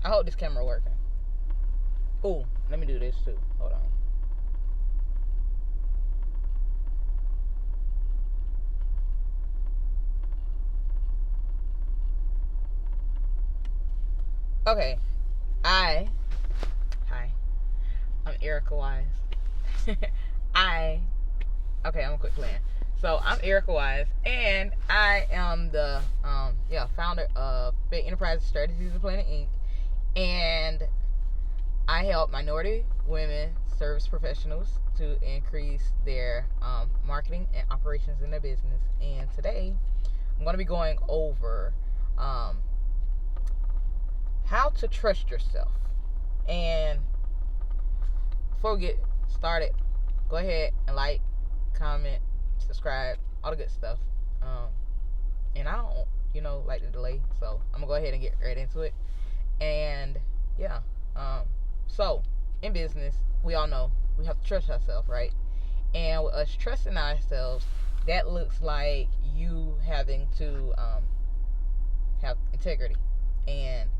I hope this camera working. Ooh, let me do this too. Hold on. Okay. Hi. I'm Erica Wise. Okay, I'm gonna quit playing. So I'm Erica Wise, and I am the founder of Big Enterprises Strategies of Planet Inc. And I help minority women service professionals to increase their marketing and operations in their business. And today, I'm going to be going over how to trust yourself. And before we get started, go ahead and like, comment, subscribe, all the good stuff. And I don't, like the delay, so I'm gonna go ahead and get right into it. And yeah, so in business, we all know we have to trust ourselves, right? And with us trusting ourselves, that looks like you having to have integrity and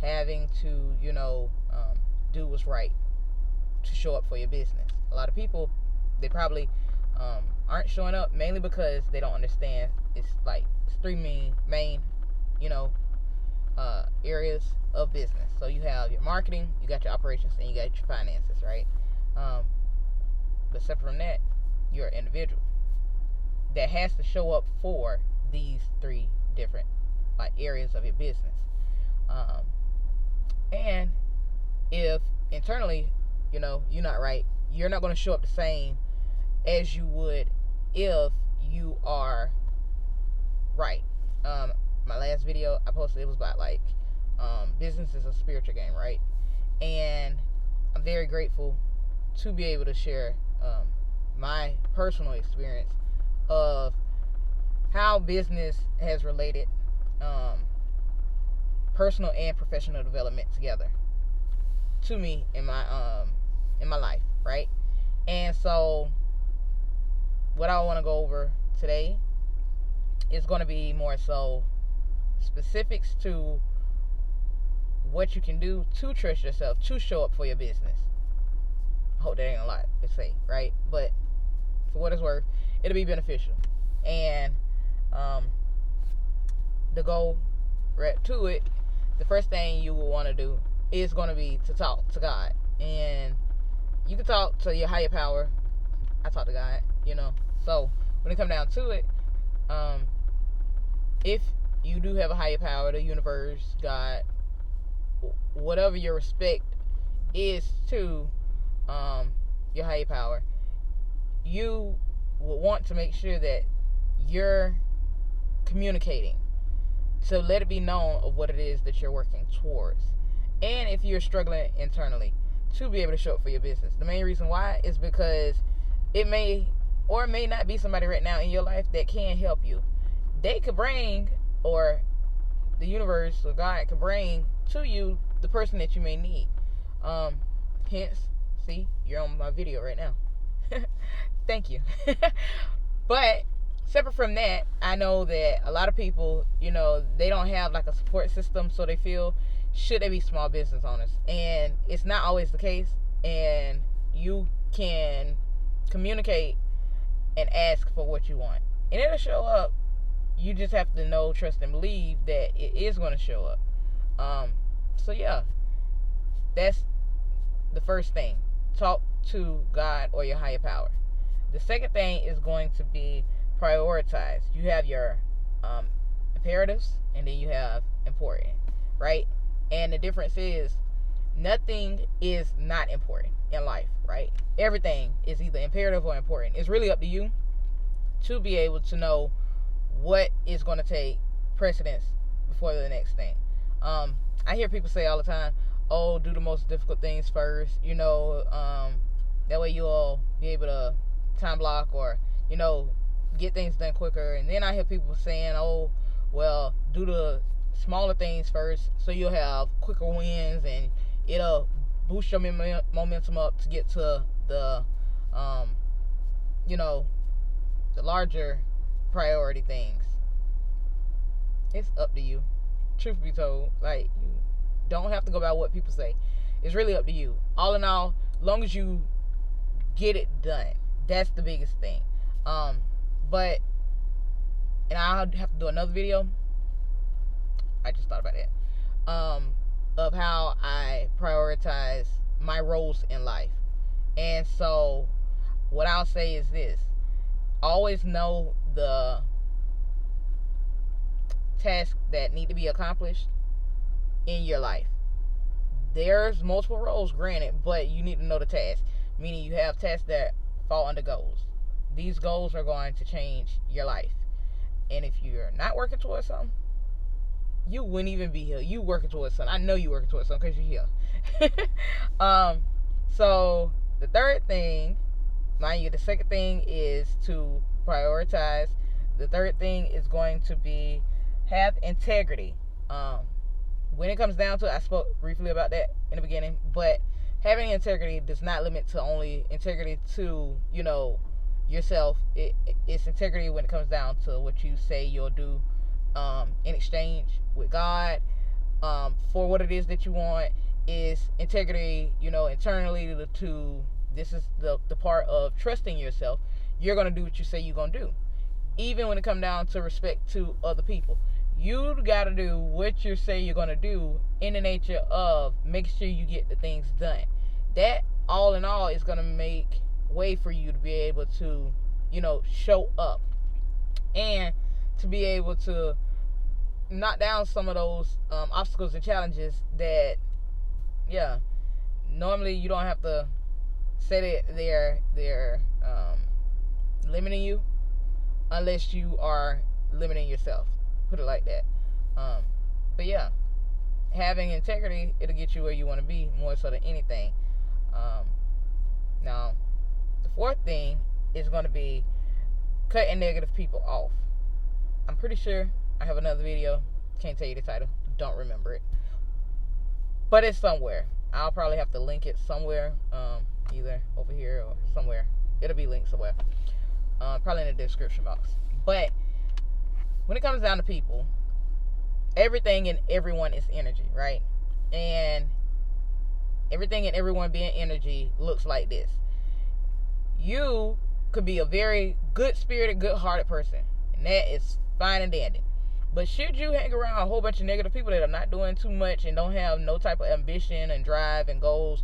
having to, do what's right to show up for your business. A lot of people, they probably aren't showing up mainly because they don't understand. It's three main areas of business. So you have your marketing, you got your operations, and you got your finances, right? But separate from that, you're an individual that has to show up for these three different areas of your business. And if internally, you're not right, you're not going to show up the same as you would if you are right. My last video I posted, it was about business is a spiritual game, right? And I'm very grateful to be able to share my personal experience of how business has related personal and professional development together to me in my life, right? And so what I want to go over today is going to be more so specifics to what you can do to trust yourself, to show up for your business. I hope that ain't a lot to say, right? But for what it's worth, it'll be beneficial. And to go right to it, the first thing you will want to do is going to be to talk to God. And you can talk to your higher power. I talk to God, So when it comes down to it, if you do have a higher power, the universe, God, whatever your respect is to your higher power, you will want to make sure that you're communicating to let it be known of what it is that you're working towards. And if you're struggling internally, to be able to show up for your business. The main reason why is because it may or may not be somebody right now in your life that can help you. They could bring, or the universe or God could bring to you the person that you may need. Hence, see, you're on my video right now. Thank you. But separate from that, I know that a lot of people, they don't have a support system, so they feel, should they be small business owners? And it's not always the case. And you can communicate and ask for what you want, and it'll show up. You just have to know, trust, and believe that it is going to show up. So yeah, that's the first thing. Talk to God or your higher power. The second thing is going to be prioritize. You have your imperatives, and then you have important, right? And the difference is nothing is not important in life, right? Everything is either imperative or important. It's really up to you to be able to know what is going to take precedence before the next thing. I hear people say all the time, oh, do the most difficult things first, that way you'll be able to time block or, get things done quicker. And then I hear people saying, oh, well, do the smaller things first so you'll have quicker wins and it'll boost your momentum up to get to the the larger priority things. It's up to you. Truth be told, Don't have to go by what people say. It's really up to you. All in all, long as you get it done, that's the biggest thing. But, and I'll have to do another video. I just thought about that. Of how I prioritize my roles in life. And so, what I'll say is this: always know the tasks that need to be accomplished in your life. There's multiple roles, granted, but you need to know the tasks. Meaning you have tasks that fall under goals. These goals are going to change your life. And if you're not working towards something, you wouldn't even be here. You working towards something. I know you working towards something because you're here. So the third thing, mind you, the second thing is to prioritize. The third thing is going to be have integrity. When it comes down to it, I spoke briefly about that in the beginning, but having integrity does not limit to only integrity to, yourself. It's integrity when it comes down to what you say you'll do in exchange with God for what it is that you want. Is integrity, internally to this is the part of trusting yourself. You're going to do what you say you're going to do. Even when it comes down to respect to other people. You got to do what you say you're going to do in the nature of making sure you get the things done. That, all in all, is going to make way for you to be able to, show up. And to be able to knock down some of those obstacles and challenges that, normally you don't have to say that they're limiting you unless you are limiting yourself. Put it like that. But yeah, having integrity, it'll get you where you want to be more so than anything. Now, the fourth thing is going to be cutting negative people off. I'm pretty sure I have another video. Can't tell you the title. Don't remember it. But it's somewhere. I'll probably have to link it somewhere. Either over here or somewhere. It'll be linked somewhere. Probably in the description box. But when it comes down to people, everything and everyone is energy, right? And everything and everyone being energy looks like this. You could be a very good-spirited, good-hearted person, and that is fine and dandy. But should you hang around a whole bunch of negative people that are not doing too much and don't have no type of ambition and drive and goals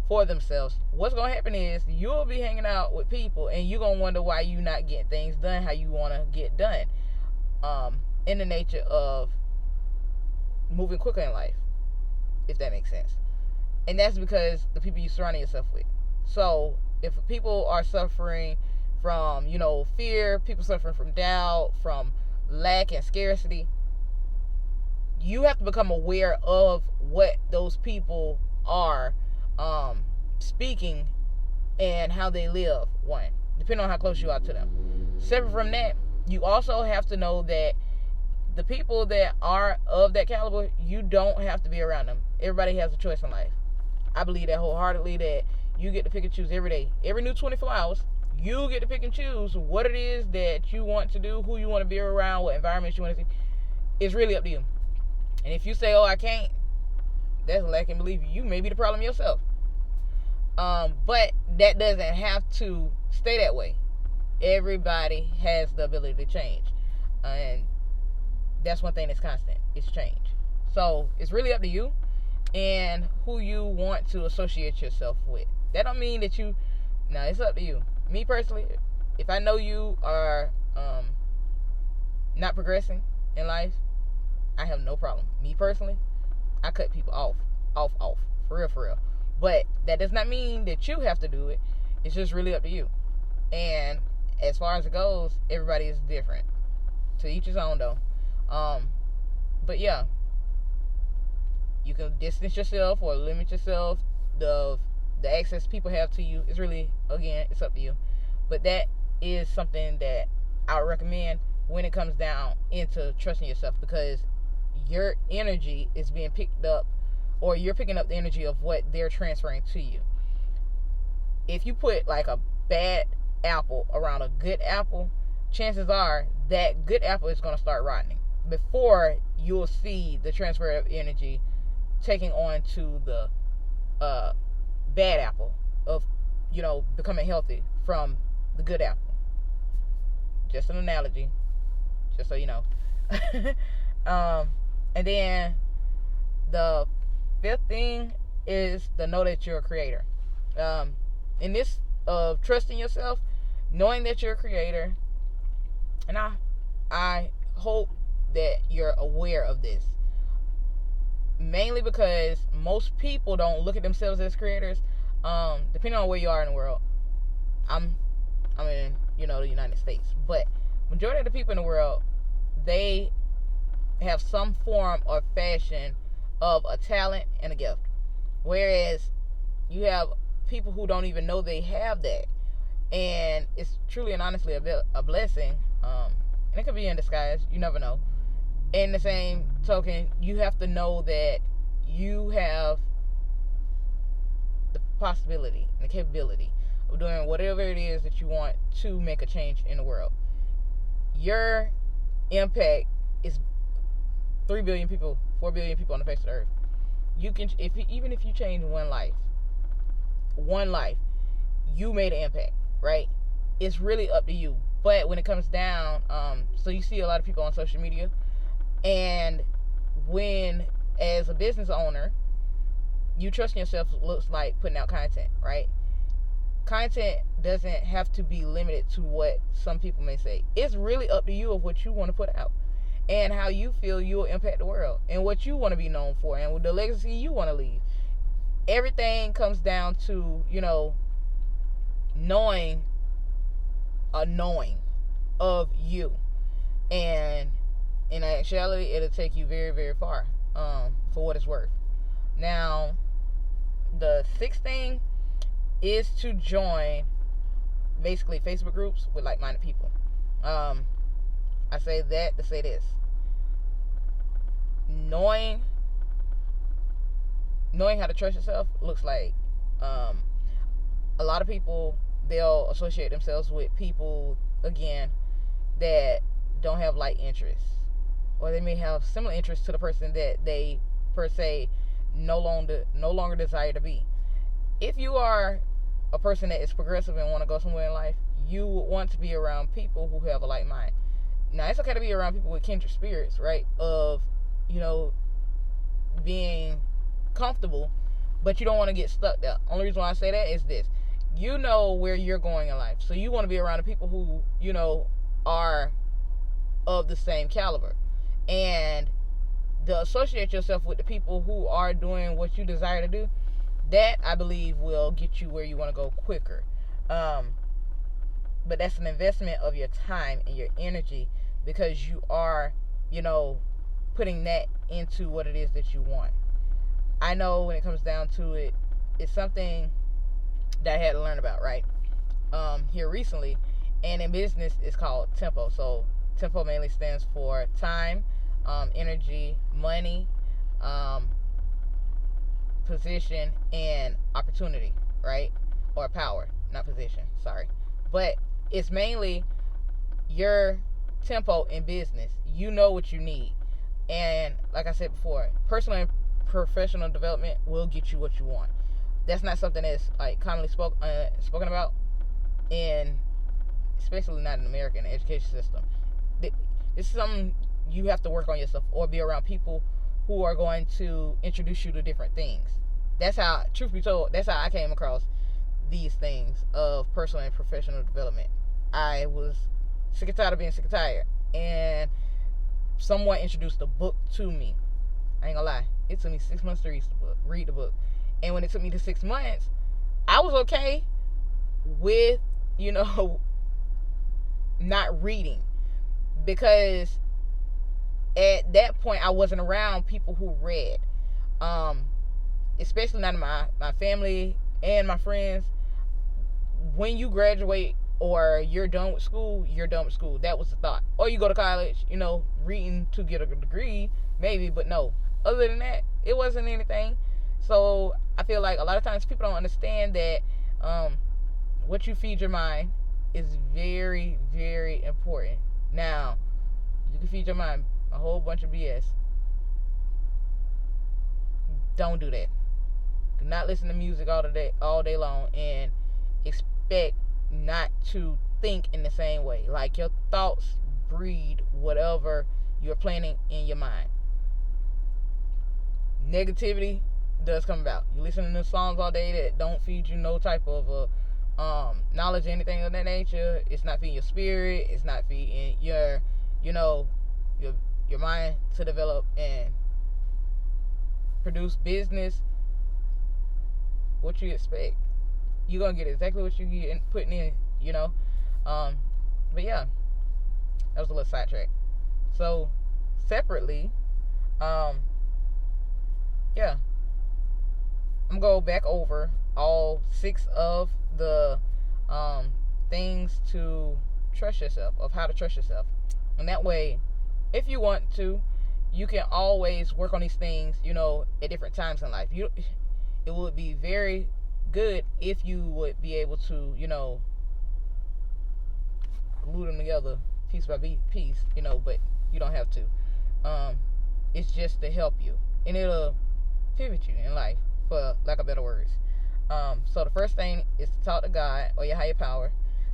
for themselves, what's going to happen is you'll be hanging out with people and you're going to wonder why you not getting things done how you want to get done. In the nature of moving quicker in life, if that makes sense. And that's because the people you surround yourself with. So if people are suffering from, fear, people suffering from doubt, from lack and scarcity, you have to become aware of what those people are speaking and how they live, one, depending on how close you are to them. Separate from that, you also have to know that the people that are of that caliber, you don't have to be around them. Everybody has a choice in life. I believe that wholeheartedly, that you get to pick and choose every day. Every new 24 hours, you get to pick and choose what it is that you want to do, who you want to be around, what environments you want to see. It's really up to you. And if you say, oh, I can't, that's lack in belief. You may be the problem yourself. But that doesn't have to stay that way. Everybody has the ability to change. And that's one thing that's constant. It's change. So it's really up to you and who you want to associate yourself with. That don't mean that it's up to you. Me personally, if I know you are not progressing in life, I have no problem. Me personally, I cut people off. For real. But that does not mean that you have to do it. It's just really up to you. And as far as it goes, everybody is different. To each his own, though. But yeah, you can distance yourself or limit yourself. The access people have to you is really, again, it's up to you. But that is something that I would recommend when it comes down into trusting yourself, because your energy is being picked up, or you're picking up the energy of what they're transferring to you. If you put like a bad apple around a good apple, chances are that good apple is going to start rotting before you'll see the transfer of energy taking on to the bad apple of, becoming healthy from the good apple. Just an analogy, just so you know. And then the fifth thing is to know that you're a creator. In this of trusting yourself, knowing that you're a creator, and I hope that you're aware of this. Mainly because most people don't look at themselves as creators. Depending on where you are in the world, I'm in the United States, but majority of the people in the world, they have some form or fashion of a talent and a gift, whereas you have people who don't even know they have that, and it's truly and honestly a blessing, and it could be in disguise. You never know. In the same token, you have to know that you have the possibility and the capability of doing whatever it is that you want to make a change in the world. Your impact is 3 billion people, 4 billion people on the face of the earth. You can, even if you change one life, you made an impact, right? It's really up to you. But when it comes down, so you see a lot of people on social media, and when, as a business owner, you trusting yourself looks like putting out content, right? Content doesn't have to be limited to what some people may say. It's really up to you of what you want to put out and how you feel you will impact the world and what you want to be known for and the legacy you want to leave. Everything comes down to, knowing of you. And in actuality, it'll take you very, very far, for what it's worth. Now, the sixth thing is to join basically Facebook groups with like-minded people. I say that to say this. Knowing how to trust yourself looks like, a lot of people, they'll associate themselves with people, again, that don't have like interests, or they may have similar interests to the person that they per se no longer desire to be. If you are a person that is progressive and want to go somewhere in life, you want to be around people who have a like mind. Now, it's okay to be around people with kindred spirits, right? Of, being comfortable, but you don't want to get stuck there. Only reason why I say that is this. You know where you're going in life, so you want to be around the people who, are of the same caliber. And to associate yourself with the people who are doing what you desire to do, that, I believe, will get you where you want to go quicker. But that's an investment of your time and your energy, because you are, putting that into what it is that you want. I know when it comes down to it, it's something that I had to learn about, right? Here recently, and in business, it's called tempo. So tempo mainly stands for time, energy, money, position, and opportunity, right? Or power, not position, sorry. But it's mainly your tempo in business. You know what you need. And like I said before, personal and professional development will get you what you want. That's not something that's like commonly spoken about in, especially not in America, in the education system. It's something you have to work on yourself, or be around people who are going to introduce you to different things. That's how, truth be told, that's how I came across these things of personal and professional development. I was sick and tired of being sick and tired, and someone introduced a book to me. I ain't gonna lie, it took me 6 months to read the book. And when it took me to 6 months, I was okay with, not reading, because at that point I wasn't around people who read, especially not in my family and my friends. When you graduate or you're done with school, you're done with school. That was the thought. Or you go to college, reading to get a degree, maybe, but no. Other than that, it wasn't anything. So I feel like a lot of times people don't understand that what you feed your mind is very, very important. Now, you can feed your mind a whole bunch of BS. Don't do that. Do not listen to music all day long and expect not to think in the same way. Like, your thoughts breed whatever you're planning in your mind. Negativity does come about. You listen to songs all day that don't feed you no type of knowledge or anything of that nature. It's not feeding your spirit. It's not feeding your mind to develop and produce business. What you expect, you're gonna get exactly what you get putting in. But yeah, that was a little sidetrack. So separately, yeah, I'm gonna go back over all 6 of the things to trust yourself, of how to trust yourself. And that way, if you want to, you can always work on these things, at different times in life. It would be very good if you would be able to, glue them together piece by piece, but you don't have to. It's just to help you, and it'll pivot you in life, for lack of better words. So the first thing is to talk to God or your higher power.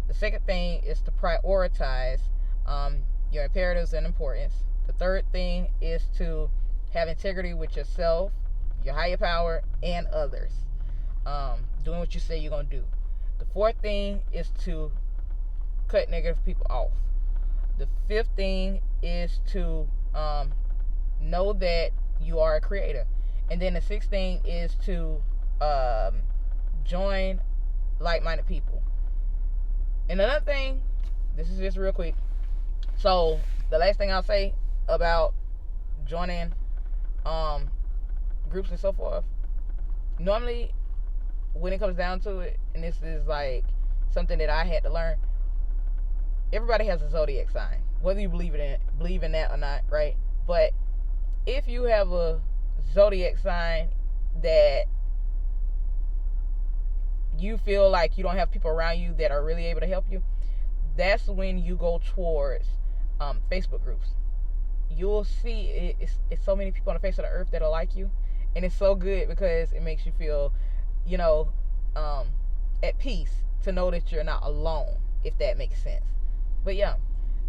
The second thing is to prioritize your imperatives and importance. The third thing is to have integrity with yourself, your higher power, and others. Doing what you say you're going to do. The fourth thing is to cut negative people off. The fifth thing is to know that you are a creator. And then the sixth thing is to join like-minded people. And another thing, this is just real quick. So the last thing I'll say about joining groups and so forth, normally when it comes down to it, and this is like something that I had to learn, everybody has a zodiac sign, whether you believe in that or not, right? But if you have a zodiac sign that you feel like you don't have people around you that are really able to help you, that's when you go towards Facebook groups. You'll see it's so many people on the face of the earth that are like you, and it's so good because it makes you feel, at peace to know that you're not alone, if that makes sense. But yeah,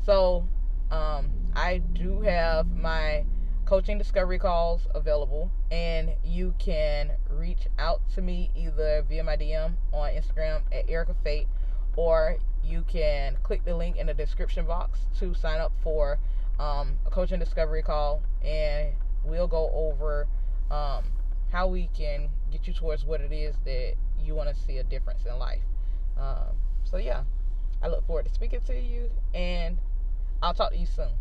so I do have my coaching discovery calls available, and you can reach out to me either via my DM on Instagram at Erica Fate, or you can click the link in the description box to sign up for a coaching discovery call, and we'll go over how we can get you towards what it is that you want to see a difference in life. So yeah, I look forward to speaking to you, and I'll talk to you soon.